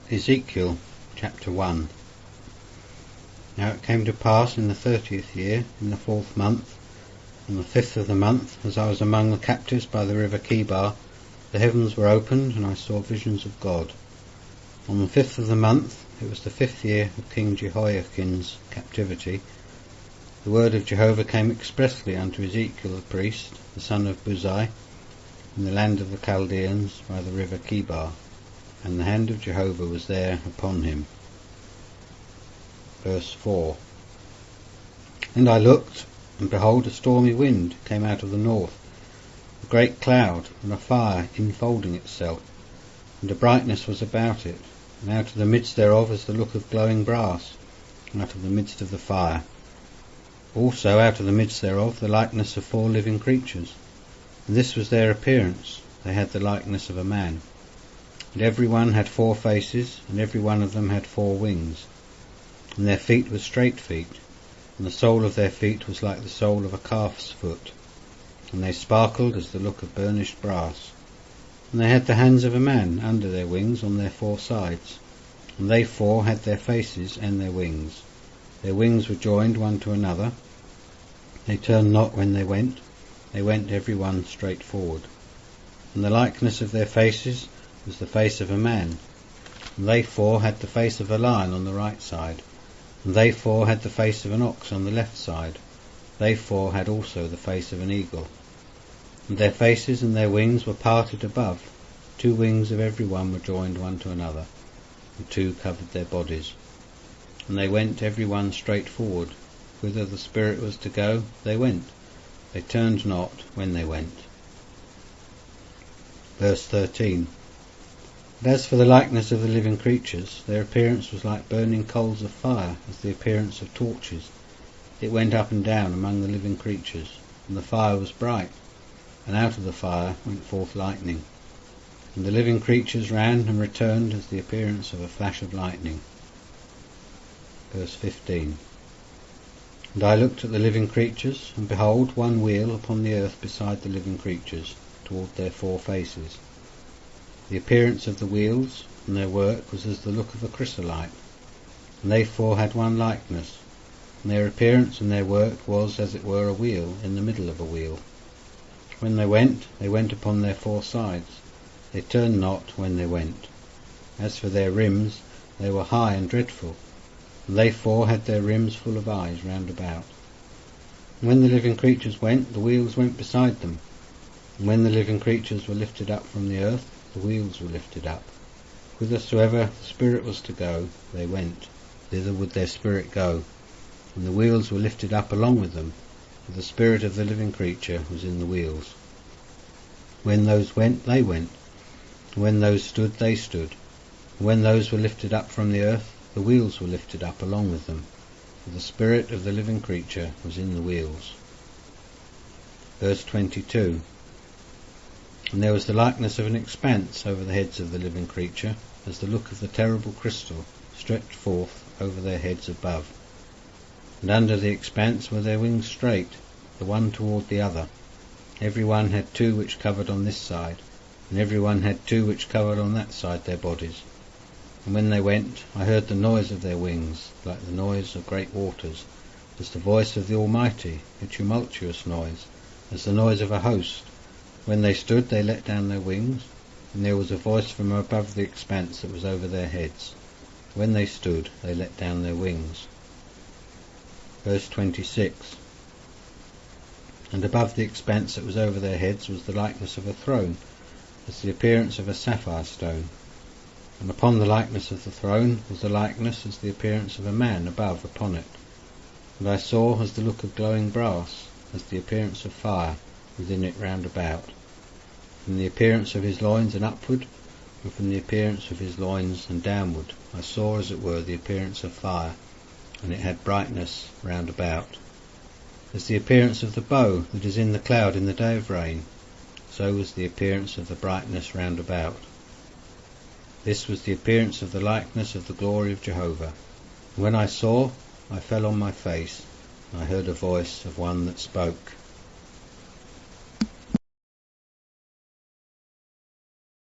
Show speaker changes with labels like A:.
A: Ezekiel chapter 1. Now it came to pass in the 30th year, in the 4th month, on the 5th of the month, as I was among the captives by the river Chebar, the heavens were opened, and I saw visions of God. On the 5th of the month, it was the 5th year of King Jehoiachin's captivity, the word of Jehovah came expressly unto Ezekiel the priest, the son of Buzi, in the land of the Chaldeans by the river Chebar, and the hand of Jehovah was there upon him. Verse 4. And I looked, and behold, a stormy wind came out of the north, a great cloud, and a fire infolding itself, and a brightness was about it, and out of the midst thereof as the look of glowing brass, out of the midst of the fire. Also out of the midst thereof the likeness of 4 living creatures, and this was their appearance, they had the likeness of a man. And every one had 4 faces, and every one of them had 4 wings. And their feet were straight feet, and the sole of their feet was like the sole of a calf's foot, and they sparkled as the look of burnished brass. And they had the hands of a man under their wings on their 4 sides, and they 4 had their faces and their wings. Their wings were joined one to another. They turned not when they went every one straight forward. And the likeness of their faces was the face of a man, and they 4 had the face of a lion on the right side, and they 4 had the face of an ox on the left side, they 4 had also the face of an eagle. And their faces and their wings were parted above, 2 wings of every one were joined one to another, and 2 covered their bodies. And they went every one straight forward, whither the Spirit was to go, they went, they turned not when they went. Verse 13. And as for the likeness of the living creatures, their appearance was like burning coals of fire, as the appearance of torches. It went up and down among the living creatures, and the fire was bright, and out of the fire went forth lightning. And the living creatures ran and returned as the appearance of a flash of lightning. Verse 15. And I looked at the living creatures, and behold, one wheel upon the earth beside the living creatures, toward their 4 faces. The appearance of the wheels and their work was as the look of a chrysolite, and they 4 had one likeness, and their appearance and their work was as it were a wheel in the middle of a wheel. When they went upon their 4 sides, they turned not when they went. As for their rims, they were high and dreadful, and they 4 had their rims full of eyes round about. And when the living creatures went, the wheels went beside them, and when the living creatures were lifted up from the earth, the wheels were lifted up. Whithersoever the Spirit was to go, they went, thither would their spirit go, and the wheels were lifted up along with them, for the spirit of the living creature was in the wheels. When those went, they went, and when those stood, they stood, and when those were lifted up from the earth, the wheels were lifted up along with them, for the spirit of the living creature was in the wheels. Verse 22. And there was the likeness of an expanse over the heads of the living creature, as the look of the terrible crystal stretched forth over their heads above. And under the expanse were their wings straight, the one toward the other. Every one had 2 which covered on this side, and every one had 2 which covered on that side their bodies. And when they went, I heard the noise of their wings, like the noise of great waters, as the voice of the Almighty, a tumultuous noise, as the noise of a host. When they stood, they let down their wings, and there was a voice from above the expanse that was over their heads. When they stood, they let down their wings. Verse 26. And above the expanse that was over their heads was the likeness of a throne, as the appearance of a sapphire stone. And upon the likeness of the throne was the likeness as the appearance of a man above upon it. And I saw as the look of glowing brass, as the appearance of fire within it round about. From the appearance of his loins and upward, and from the appearance of his loins and downward, I saw as it were the appearance of fire, and it had brightness round about. As the appearance of the bow that is in the cloud in the day of rain, so was the appearance of the brightness round about. This was the appearance of the likeness of the glory of Jehovah. And when I saw, I fell on my face, and I heard a voice of one that spoke.